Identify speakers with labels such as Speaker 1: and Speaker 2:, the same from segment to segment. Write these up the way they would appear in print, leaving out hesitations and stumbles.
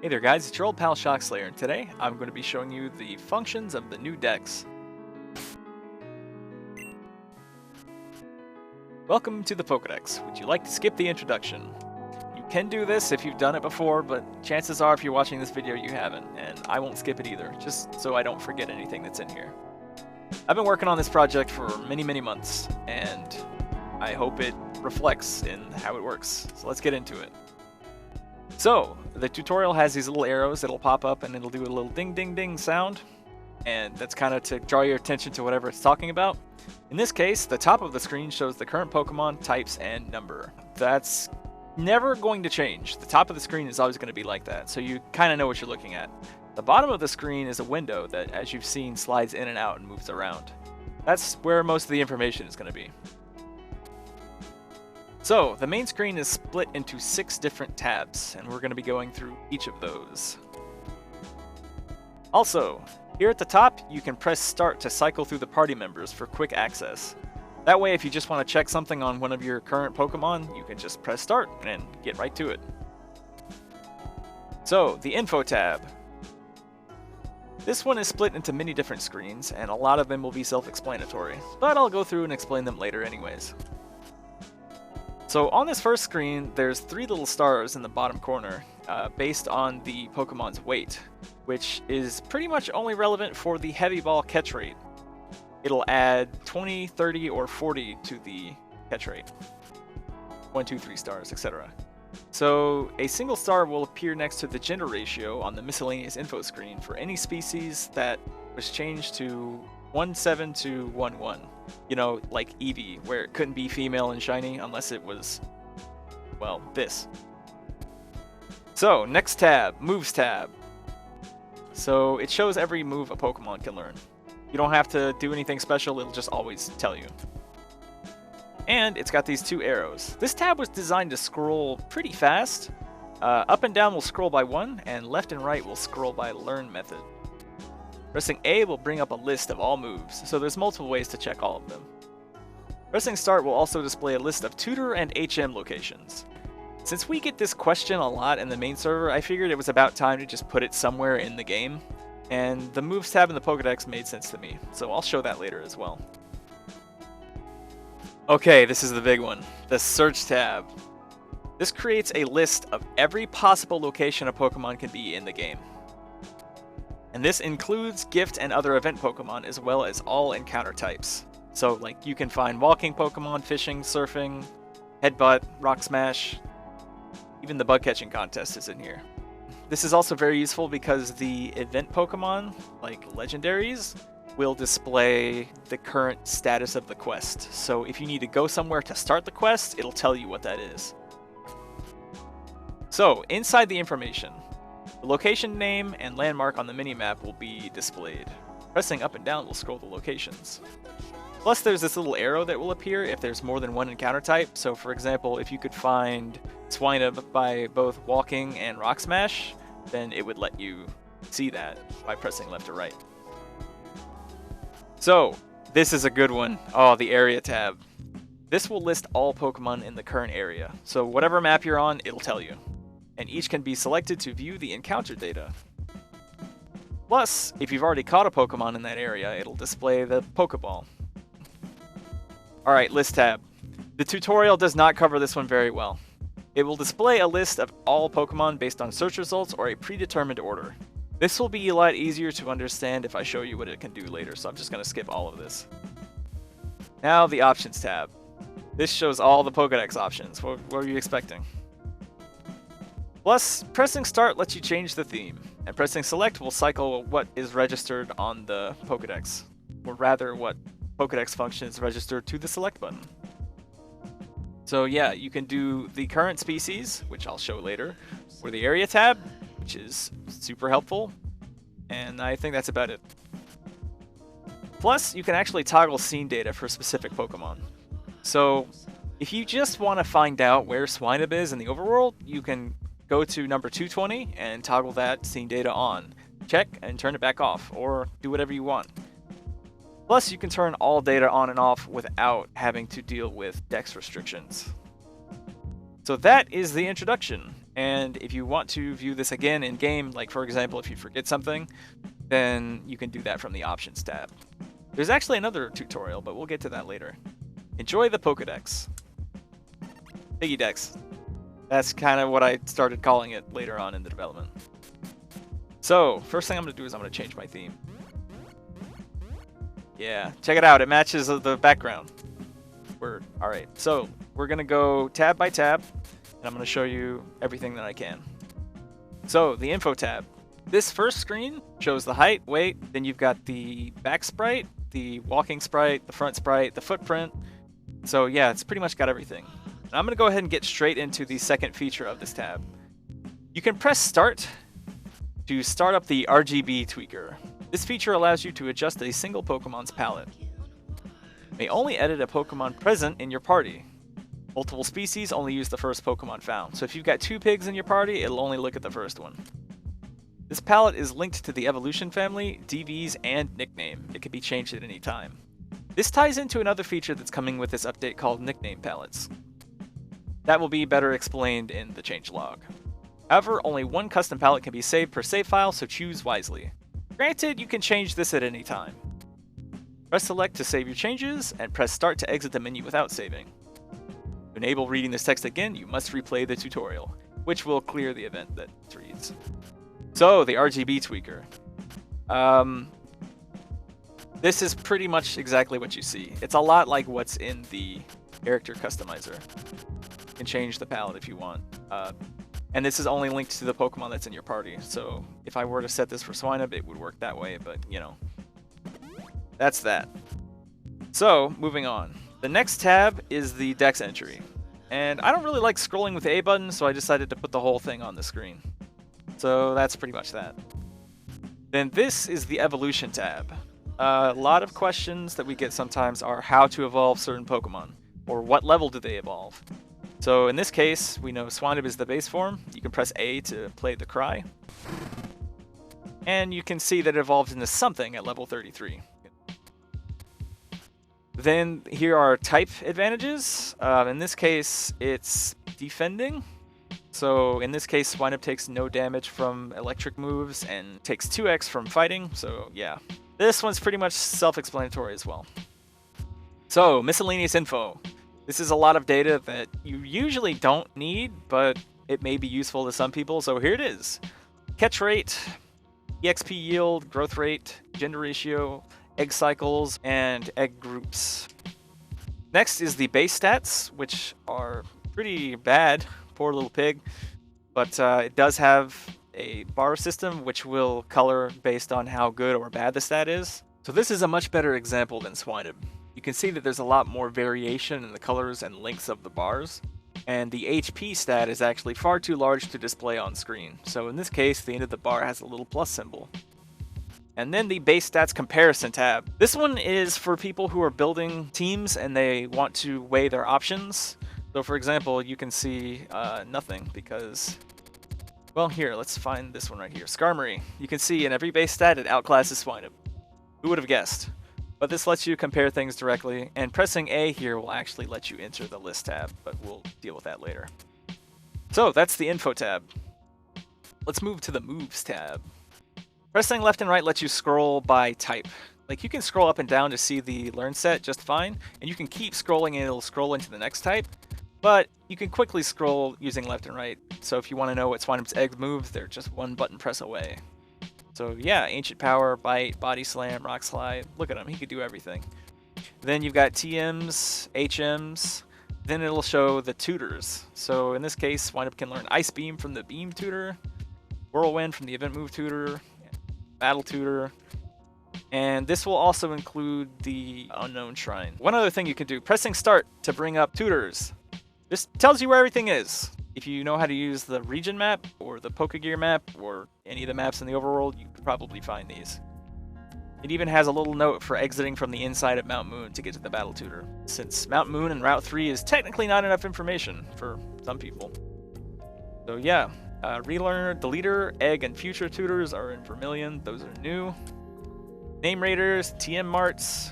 Speaker 1: Hey there guys, it's your old pal Shockslayer, and today I'm going to be showing you the functions of the new dex. Welcome to the Pokédex. Would you like to skip the introduction? You can do this if you've done it before, but chances are if you're watching this video you haven't, and I won't skip it either, just so I don't forget anything that's in here. I've been working on this project for many months, and I hope it reflects in how it works, so let's get into it. So, the tutorial has these little arrows that'll pop up and it'll do a little ding ding ding sound, and that's kind of to draw your attention to whatever it's talking about. In this case, the top of the screen shows the current Pokemon, types, and number. That's never going to change. The top of the screen is always going to be like that, so you kind of know what you're looking at. The bottom of the screen is a window that, as you've seen, slides in and out and moves around. That's where most of the information is going to be. So, the main screen is split into 6 different tabs, and we're going to be going through each of those. Also, here at the top, you can press start to cycle through the party members for quick access. That way, if you just want to check something on one of your current Pokemon, you can just press start and get right to it. So, the info tab. This one is split into many different screens, and a lot of them will be self-explanatory, but I'll go through and explain them later anyways. So on this first screen, there's 3 little stars in the bottom corner, based on the Pokemon's weight, which is pretty much only relevant for the heavy ball catch rate. It'll add 20, 30, or 40 to the catch rate. 1, 2, 3 stars, etc. So a single star will appear next to the gender ratio on the miscellaneous info screen for any species that was changed to 1-7 to 1-1. You know, like Eevee, where it couldn't be female and shiny unless it was, well, this. So, next tab, Moves tab. So, it shows every move a Pokemon can learn. You don't have to do anything special, it'll just always tell you. And it's got these 2 arrows. This tab was designed to scroll pretty fast. Up and down will scroll by 1, and left and right will scroll by learn method. Pressing A will bring up a list of all moves, so there's multiple ways to check all of them. Pressing start will also display a list of tutor and HM locations. Since we get this question a lot in the main server, I figured it was about time to just put it somewhere in the game, and the moves tab in the Pokédex made sense to me, so I'll show that later as well. Okay, this is the big one, the search tab. This creates a list of every possible location a Pokemon can be in the game. And this includes gift and other event Pokemon, as well as all encounter types. So, like, you can find walking Pokemon, fishing, surfing, headbutt, rock smash. Even the bug catching contest is in here. This is also very useful because the event Pokemon, like legendaries, will display the current status of the quest. So if you need to go somewhere to start the quest, it'll tell you what that is. So, inside the information, the location name and landmark on the minimap will be displayed. Pressing up and down will scroll the locations. Plus there's this little arrow that will appear if there's more than one encounter type. So for example, if you could find Swinub by both walking and rock smash, then it would let you see that by pressing left or right. So this is a good one. Oh, the area tab. This will list all Pokemon in the current area. So whatever map you're on, it'll tell you. And each can be selected to view the encounter data. Plus, if you've already caught a Pokemon in that area, it'll display the Pokeball. Alright, list tab. The tutorial does not cover this one very well. It will display a list of all Pokemon based on search results or a predetermined order. This will be a lot easier to understand if I show you what it can do later, so I'm just going to skip all of this. Now the options tab. This shows all the Pokédex options. What were you expecting? Plus, pressing start lets you change the theme, and pressing select will cycle what is registered on the Pokédex, or rather what Pokédex function is registered to the select button. So yeah, you can do the current species, which I'll show later, or the area tab, which is super helpful, and I think that's about it. Plus, you can actually toggle scene data for specific Pokemon. So, if you just want to find out where Swinub is in the overworld, you can go to number 220 and toggle that scene data on. Check and turn it back off, or do whatever you want. Plus, you can turn all data on and off without having to deal with dex restrictions. So that is the introduction, And if you want to view this again in game, like for example, if you forget something, then you can do that from the Options tab. There's actually another tutorial, but we'll get to that later. Enjoy the Pokédex. Pigydex. That's kind of what I started calling it later on in the development. So, first thing I'm going to do is I'm going to change my theme. Yeah, check it out. It matches the background. Word. Alright, so we're going to go tab by tab, and I'm going to show you everything that I can. So, the Info tab. This first screen shows the height, weight, then you've got the back sprite, the walking sprite, the front sprite, the footprint. So yeah, it's pretty much got everything. And I'm going to go ahead and get straight into the second feature of this tab. You can press Start to start up the RGB tweaker. This feature allows you to adjust a single Pokemon's palette. You may only edit a Pokemon present in your party. Multiple species only use the first Pokemon found. So if you've got 2 pigs in your party, it'll only look at the first one. This palette is linked to the Evolution family, DVs, and Nickname. It can be changed at any time. This ties into another feature that's coming with this update called Nickname Palettes. That will be better explained in the changelog. However, only one custom palette can be saved per save file, so choose wisely. Granted, you can change this at any time. Press Select to save your changes, and press Start to exit the menu without saving. To enable reading this text again, you must replay the tutorial, which will clear the event that it reads. So, the RGB tweaker. This is pretty much exactly what you see. It's a lot like what's in the character customizer. You can change the palette if you want. And this is only linked to the Pokemon that's in your party. So, if I were to set this for Swinub, it would work that way, but, you know. That's that. So, moving on. The next tab is the Dex entry. And I don't really like scrolling with the A button, so I decided to put the whole thing on the screen. So that's pretty much that. Then this is the Evolution tab. A lot of questions that we get sometimes are how to evolve certain Pokemon, or what level do they evolve. So in this case, we know Swinub is the base form. You can press A to play the cry. And you can see that it evolved into something at level 33. Then here are type advantages. In this case, it's defending. So in this case, Swinub takes no damage from electric moves and takes 2x from fighting, so yeah. This one's pretty much self-explanatory as well. So, miscellaneous info. This is a lot of data that you usually don't need, but it may be useful to some people, so here it is. Catch rate, EXP yield, growth rate, gender ratio, egg cycles, and egg groups. Next is the base stats, which are pretty bad. Poor little pig, but it does have a bar system which will color based on how good or bad the stat is. So this is a much better example than Swinub. You can see that there's a lot more variation in the colors and lengths of the bars, and the HP stat is actually far too large to display on screen. So in this case, the end of the bar has a little plus symbol. And then the base stats comparison tab. This one is for people who are building teams and they want to weigh their options. So for example, you can see nothing because, well here, let's find this one right here. Skarmory. You can see in every base stat it outclasses Swinub. Who would have guessed? But this lets you compare things directly, and pressing A here will actually let you enter the list tab, but we'll deal with that later. So that's the info tab. Let's move to the moves tab. Pressing left and right lets you scroll by type. Like you can scroll up and down to see the learn set just fine, and you can keep scrolling and it'll scroll into the next type. But you can quickly scroll using left and right, so if you want to know what Swinub's egg moves, they're just one button press away. So yeah, Ancient Power, Bite, Body Slam, Rock Slide, look at him, he could do everything. Then you've got TMs, HMs, then it'll show the tutors. So in this case, Swinub can learn Ice Beam from the Beam tutor, Whirlwind from the Event Move tutor, Battle tutor, and this will also include the Unknown Shrine. One other thing you can do, pressing Start to bring up tutors. This tells you where everything is. If you know how to use the region map, or the Pokegear map, or any of the maps in the overworld, you could probably find these. It even has a little note for exiting from the inside of Mount Moon to get to the Battle Tutor, since Mount Moon and Route 3 is technically not enough information for some people. So yeah, Relearner, Deleter, Egg, and Future Tutors are in Vermilion, those are new. Name Raiders, TM Marts,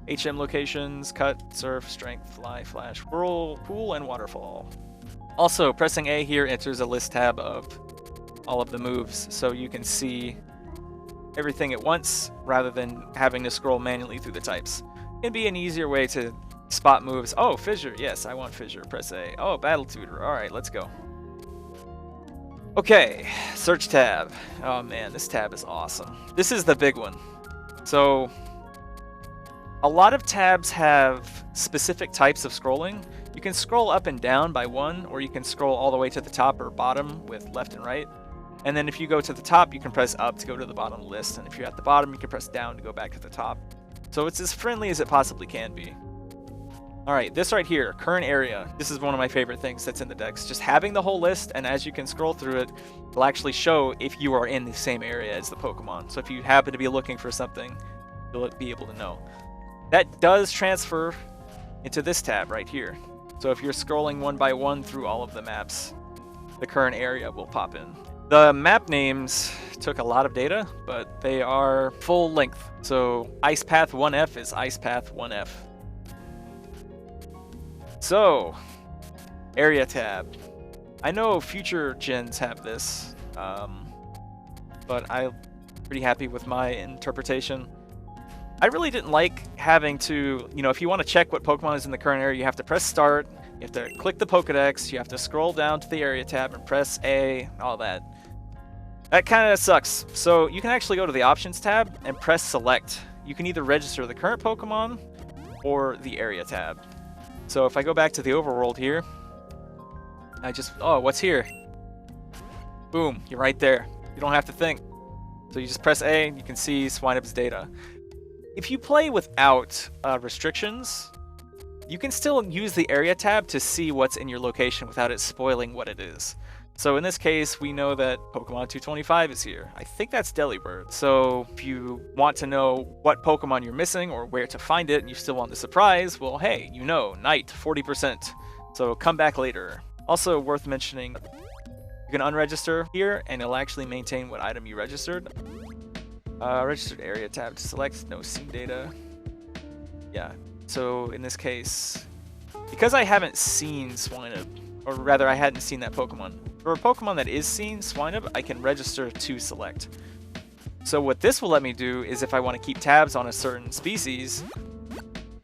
Speaker 1: HM locations, Cut, Surf, Strength, Fly, Flash, Whirlpool, and Waterfall. Also, pressing A here enters a list tab of all of the moves, so you can see everything at once rather than having to scroll manually through the types. It can be an easier way to spot moves. Oh, Fissure. Yes, I want Fissure. Press A. Oh, Battle Tutor. All right, let's go. Okay, search tab. Oh man, this tab is awesome. This is the big one. So, a lot of tabs have specific types of scrolling. You can scroll up and down by one, or you can scroll all the way to the top or bottom with left and right. And then if you go to the top, you can press up to go to the bottom of the list. And if you're at the bottom, you can press down to go back to the top. So it's as friendly as it possibly can be. Alright, this right here, current area. This is one of my favorite things that's in the Dex. Just having the whole list, and as you can scroll through it, it'll actually show if you are in the same area as the Pokemon. So if you happen to be looking for something, you'll be able to know. That does transfer into this tab right here. So if you're scrolling one by one through all of the maps, the current area will pop in. The map names took a lot of data, but they are full length. So Ice Path 1F is Ice Path 1F. So, area tab. I know future gens have this, but I'm pretty happy with my interpretation. I really didn't like having to, if you want to check what Pokemon is in the current area, you have to press start, you have to click the Pokedex, you have to scroll down to the area tab and press A, all that. That kind of sucks. So you can actually go to the options tab and press select. You can either register the current Pokemon or the area tab. So if I go back to the overworld here, oh, what's here? Boom, you're right there. You don't have to think. So you just press A and you can see Swinub's data. If you play without restrictions, you can still use the area tab to see what's in your location without it spoiling what it is. So in this case, we know that Pokemon 225 is here. I think that's Delibird. So if you want to know what Pokemon you're missing or where to find it and you still want the surprise, well, hey, Night, 40%. So come back later. Also worth mentioning, you can unregister here and it'll actually maintain what item you registered. Registered area tab to select, no scene data. Yeah, so in this case, because I haven't seen Swinub, or rather I hadn't seen that Pokemon, for a Pokemon that is seen, Swinub, I can register to select. So what this will let me do is if I want to keep tabs on a certain species,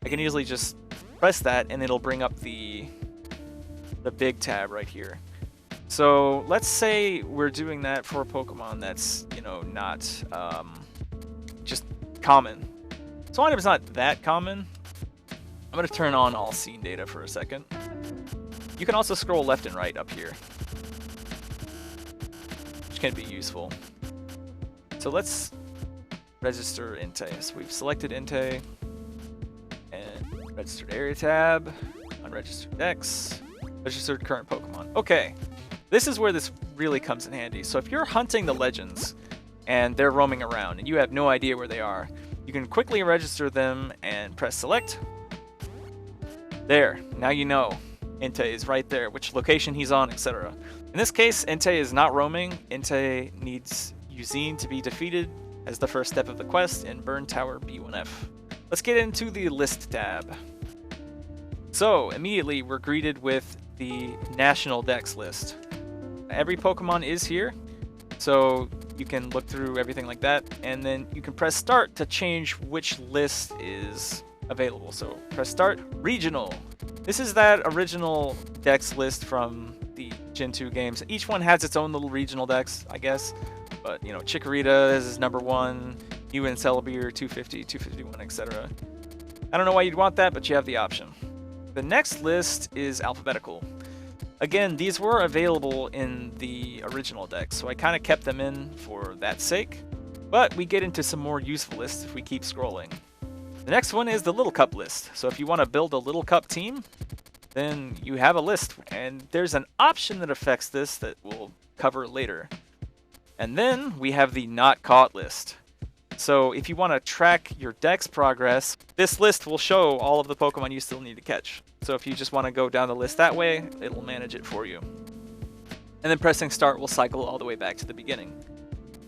Speaker 1: I can easily just press that and it'll bring up the big tab right here. So let's say we're doing that for a Pokemon that's, not just common. Swinub's not that common. I'm going to turn on all scene data for a second. You can also scroll left and right up here, which can be useful. So let's register Entei. So we've selected Entei and registered area tab, unregistered Dex, registered current Pokemon. Okay, this is where this really comes in handy. So if you're hunting the legends and they're roaming around and you have no idea where they are, you can quickly register them and press select. There, now you know Entei is right there, which location he's on, etc. In this case, Entei is not roaming. Entei needs Eugene to be defeated as the first step of the quest in Burn Tower B1F. Let's get into the list tab. So immediately we're greeted with the National Dex list. Every Pokemon is here, so you can look through everything like that, and then you can press start to change which list is available. So press start, regional. This is that original Dex list from the Gen 2 games. Each one has its own little regional Dex, I guess. But, Chikorita is number 1, Mew and Celebi 250, 251, etc. I don't know why you'd want that, but you have the option. The next list is alphabetical. Again, these were available in the original Dex, so I kind of kept them in for that sake. But we get into some more useful lists if we keep scrolling. The next one is the Little Cup list. So if you want to build a Little Cup team, then you have a list. And there's an option that affects this that we'll cover later. And then we have the Not Caught list. So if you want to track your Dex progress, this list will show all of the Pokemon you still need to catch. So if you just want to go down the list that way, it'll manage it for you. And then pressing start will cycle all the way back to the beginning.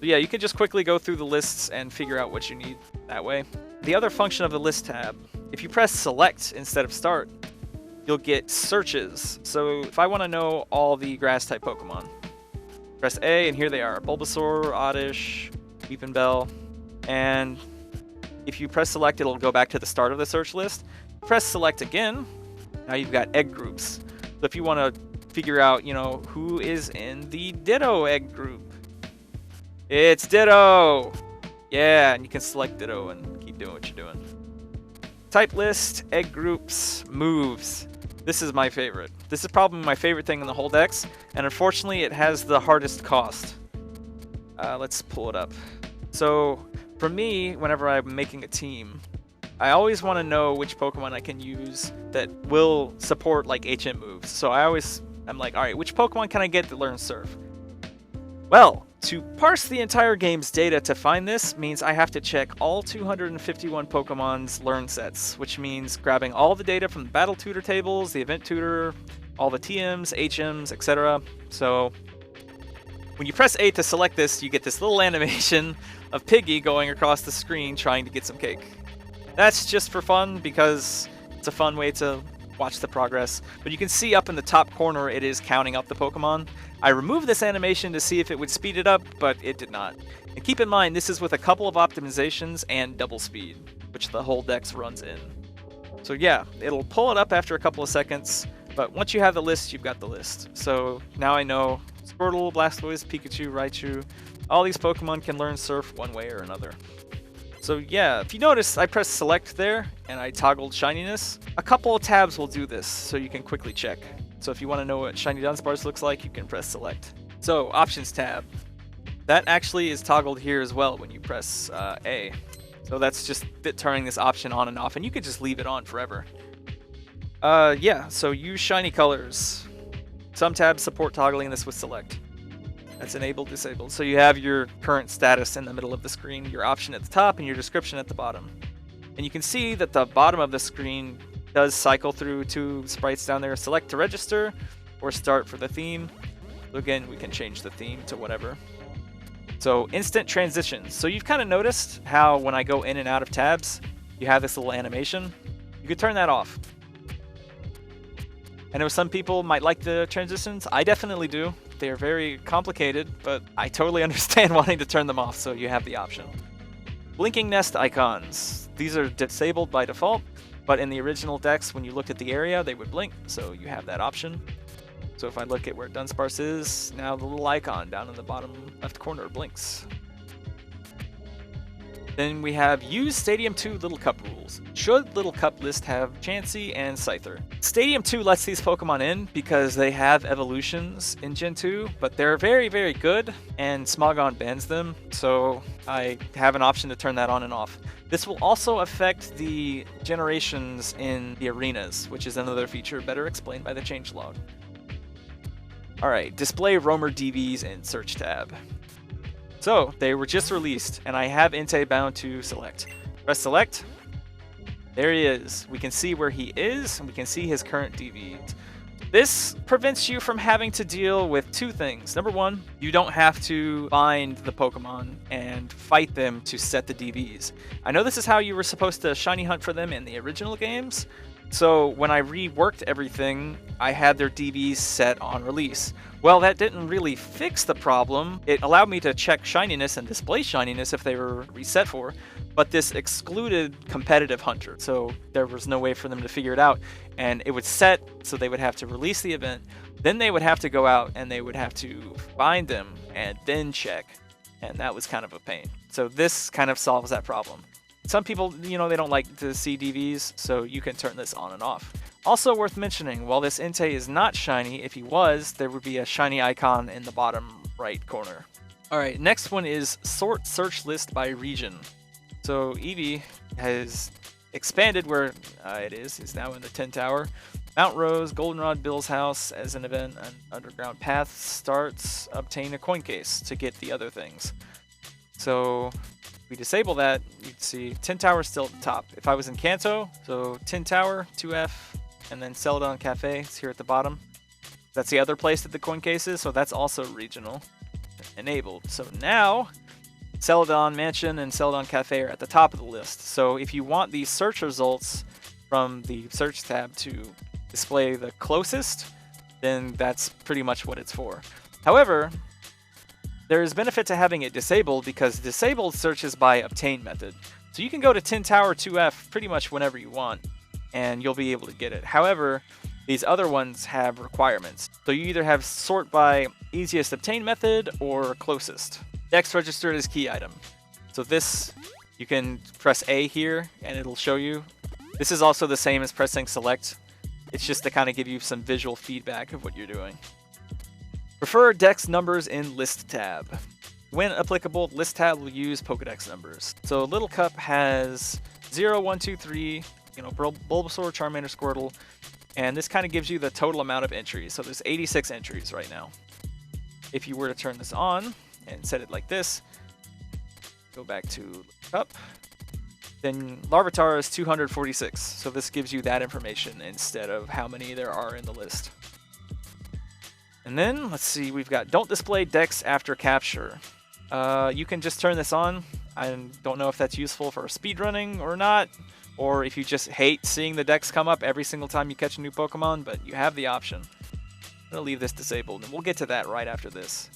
Speaker 1: So yeah, you can just quickly go through the lists and figure out what you need that way. The other function of the list tab, if you press select instead of start, you'll get searches. So if I want to know all the grass-type Pokemon, press A, and here they are. Bulbasaur, Oddish, Weepinbell, and if you press select, it'll go back to the start of the search list. Press select again. Now you've got egg groups. So if you want to figure out, who is in the Ditto egg group, it's Ditto. Yeah, and you can select Ditto and keep doing what you're doing. Type list, egg groups, moves. This is my favorite. This is probably my favorite thing in the whole Dex, and unfortunately it has the hardest cost. Let's pull it up. So for me, whenever I'm making a team, I always want to know which Pokemon I can use that will support like HM moves. So I'm like, alright, which Pokemon can I get that learns Surf? Well, to parse the entire game's data to find this means I have to check all 251 Pokemon's learn sets, which means grabbing all the data from the battle tutor tables, the event tutor, all the TMs, HMs, etc. So when you press A to select this, you get this little animation of Piggy going across the screen trying to get some cake. That's just for fun because it's a fun way to watch the progress. But you can see up in the top corner it is counting up the Pokemon. I removed this animation to see if it would speed it up, but it did not. And keep in mind, this is with a couple of optimizations and double speed, which the whole Dex runs in. So yeah, it'll pull it up after a couple of seconds, but once you have the list, you've got the list. So now I know Squirtle, Blastoise, Pikachu, Raichu, all these Pokemon can learn Surf one way or another. So yeah, if you notice, I pressed select there, and I toggled shininess. A couple of tabs will do this, so you can quickly check. So if you want to know what Shiny Dunsparce looks like, you can press select. So, options tab. That actually is toggled here as well when you press A. So that's just turning this option on and off, and you could just leave it on forever. Yeah, so use shiny colors. Some tabs support toggling this with select. That's enabled, disabled. So you have your current status in the middle of the screen, your option at the top, and your description at the bottom. And you can see that the bottom of the screen does cycle through two sprites down there. Select to register, or start for the theme. So again, we can change the theme to whatever. So instant transitions. So you've kind of noticed how when I go in and out of tabs, you have this little animation. You could turn that off. I know some people might like the transitions. I definitely do. They're very complicated, but I totally understand wanting to turn them off, so you have the option. Blinking nest icons. These are disabled by default, but in the original Dex, when you looked at the area, they would blink, so you have that option. So if I look at where Dunsparce is, now the little icon down in the bottom left corner blinks. Then we have use Stadium 2 Little Cup rules. Should Little Cup list have Chansey and Scyther? Stadium 2 lets these Pokemon in because they have evolutions in Gen 2, but they're very, very good, and Smogon bans them, so I have an option to turn that on and off. This will also affect the generations in the arenas, which is another feature better explained by the changelog. Alright, display Roamer DVs in Search tab. So, they were just released, and I have Entei bound to select. Press select. There he is. We can see where he is, and we can see his current DVs. This prevents you from having to deal with two things. Number one, you don't have to find the Pokemon and fight them to set the DVs. I know this is how you were supposed to shiny hunt for them in the original games, so when I reworked everything, I had their DVs set on release. Well, that didn't really fix the problem. It allowed me to check shininess and display shininess if they were reset for, but this excluded competitive hunter, so there was no way for them to figure it out. And it would set, so they would have to release the event, then they would have to go out and they would have to find them and then check, and that was kind of a pain. So this kind of solves that problem. Some people, they don't like to see DVs, so you can turn this on and off. Also worth mentioning, while this Entei is not shiny, if he was, there would be a shiny icon in the bottom right corner. Alright, next one is sort search list by region. So Eevee has expanded where it is. He's now in the 10 Tower. Mount Rose, Goldenrod, Bill's house as an event, an underground path starts, obtain a coin case to get the other things. So if we disable that, you'd see 10 Tower still at the top. If I was in Kanto, so 10 Tower, 2F, and then Celadon Cafe is here at the bottom. That's the other place that the coin case is, so that's also regional. Enabled. So now, Celadon Mansion and Celadon Cafe are at the top of the list. So if you want the search results from the search tab to display the closest, then that's pretty much what it's for. However, there is benefit to having it disabled because disabled searches by obtain method. So you can go to Tin Tower 2F pretty much whenever you want, and you'll be able to get it. However, these other ones have requirements. So you either have sort by easiest obtain method or closest. Dex registered as key item. So this, you can press A here and it'll show you. This is also the same as pressing select. It's just to kind of give you some visual feedback of what you're doing. Prefer Dex numbers in List tab. When applicable, List tab will use Pokedex numbers. So Little Cup has 0, 1, 2, 3, Bulbasaur, Charmander, Squirtle, and this kind of gives you the total amount of entries. So there's 86 entries right now. If you were to turn this on and set it like this, go back to Little Cup, then Larvitar is 246. So this gives you that information instead of how many there are in the list. And then, let's see, we've got don't display Dex after capture. You can just turn this on. I don't know if that's useful for speedrunning or not, or if you just hate seeing the Dex come up every single time you catch a new Pokemon, but you have the option. I'm going to leave this disabled, and we'll get to that right after this.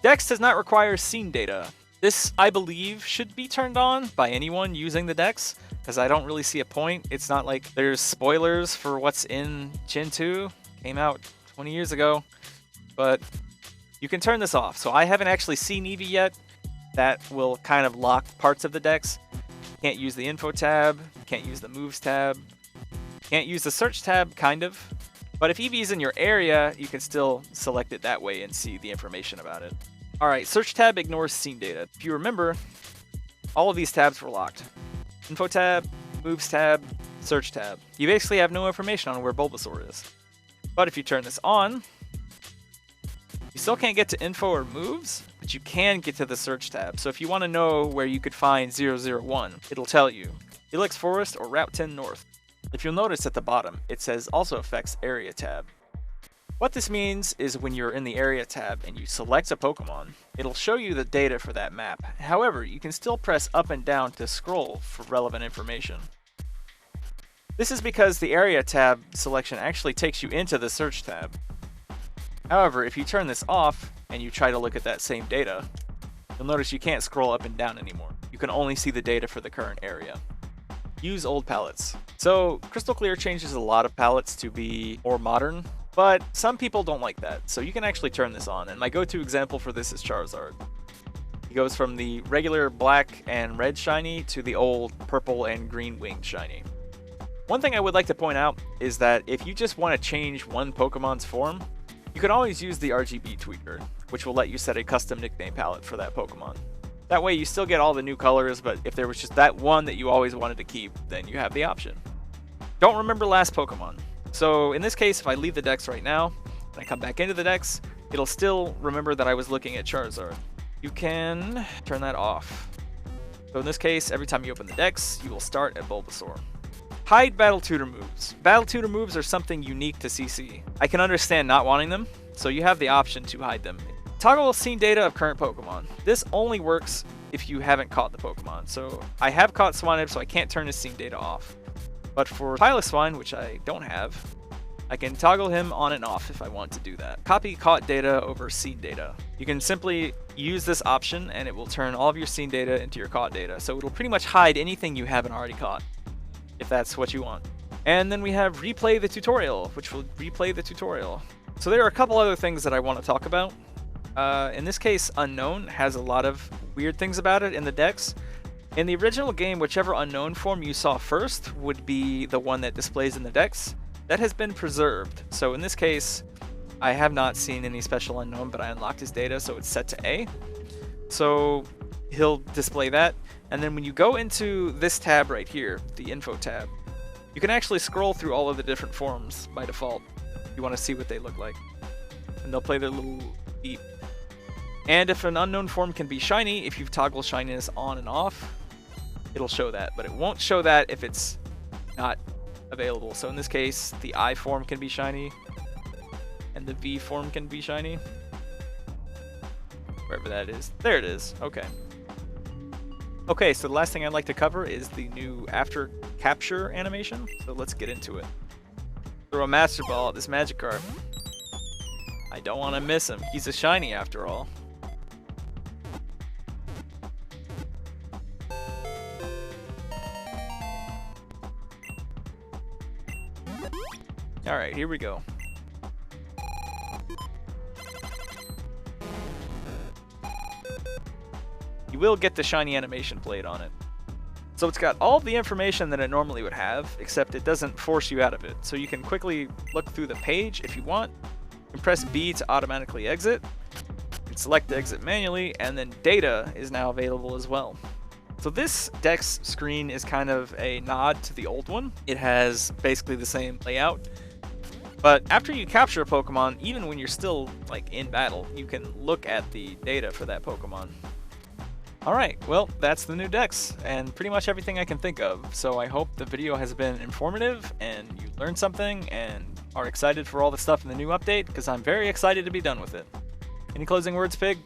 Speaker 1: Dex does not require scene data. This, I believe, should be turned on by anyone using the Dex, because I don't really see a point. It's not like there's spoilers for what's in Gen 2. Came out 20 years ago. But you can turn this off. So I haven't actually seen Eevee yet. That will kind of lock parts of the Dex. Can't use the info tab. Can't use the moves tab. Can't use the search tab, kind of. But if Eevee is in your area, you can still select it that way and see the information about it. Alright, search tab ignores scene data. If you remember, all of these tabs were locked. Info tab, moves tab, search tab. You basically have no information on where Bulbasaur is. But if you turn this on, you still can't get to info or moves, but you can get to the search tab. So if you want to know where you could find 001, it'll tell you. Helix Forest or Route 10 North. If you'll notice at the bottom, it says also affects area tab. What this means is when you're in the area tab and you select a Pokemon, it'll show you the data for that map. However, you can still press up and down to scroll for relevant information. This is because the area tab selection actually takes you into the search tab. However, if you turn this off and you try to look at that same data, you'll notice you can't scroll up and down anymore. You can only see the data for the current area. Use old palettes. So Crystal Clear changes a lot of palettes to be more modern, but some people don't like that. So you can actually turn this on, and my go-to example for this is Charizard. He goes from the regular black and red shiny to the old purple and green winged shiny. One thing I would like to point out is that if you just want to change one Pokemon's form, you can always use the RGB tweaker, which will let you set a custom nickname palette for that Pokemon. That way you still get all the new colors, but if there was just that one that you always wanted to keep, then you have the option. Don't remember last Pokemon. So in this case, if I leave the Dex right now, and I come back into the Dex, it'll still remember that I was looking at Charizard. You can turn that off. So in this case, every time you open the Dex, you will start at Bulbasaur. Hide Battle Tutor moves. Battle Tutor moves are something unique to CC. I can understand not wanting them, so you have the option to hide them. Toggle scene data of current Pokemon. This only works if you haven't caught the Pokemon. So I have caught Swinub, so I can't turn his scene data off. But for Piloswine, which I don't have, I can toggle him on and off if I want to do that. Copy caught data over scene data. You can simply use this option and it will turn all of your scene data into your caught data. So it'll pretty much hide anything you haven't already caught, if that's what you want. And then we have replay the tutorial, which will replay the tutorial. So there are a couple other things that I want to talk about. In this case, Unknown has a lot of weird things about it in the Dex. In the original game, whichever Unknown form you saw first would be the one that displays in the Dex. That has been preserved. So in this case, I have not seen any special Unknown, but I unlocked his data, so it's set to A. So he'll display that. And then when you go into this tab right here, the info tab, you can actually scroll through all of the different forms by default if you want to see what they look like. And they'll play their little beep. And if an unknown form can be shiny, if you've toggled shininess on and off, it'll show that. But it won't show that if it's not available. So in this case, the I form can be shiny, and the V form can be shiny. Wherever that is. There it is. Okay. Okay, so the last thing I'd like to cover is the new after capture animation. So let's get into it. Throw a Master Ball at this Magikarp. I don't want to miss him. He's a shiny after all. Alright, here we go. You will get the shiny animation played on it. So it's got all the information that it normally would have, except it doesn't force you out of it. So you can quickly look through the page if you want. You can press B to automatically exit. You can select to exit manually, and then data is now available as well. So this Dex screen is kind of a nod to the old one. It has basically the same layout. But after you capture a Pokemon, even when you're still like in battle, you can look at the data for that Pokemon. Alright, well, that's the new Dex, and pretty much everything I can think of. So I hope the video has been informative, and you learned something, and are excited for all the stuff in the new update, because I'm very excited to be done with it. Any closing words, Pig?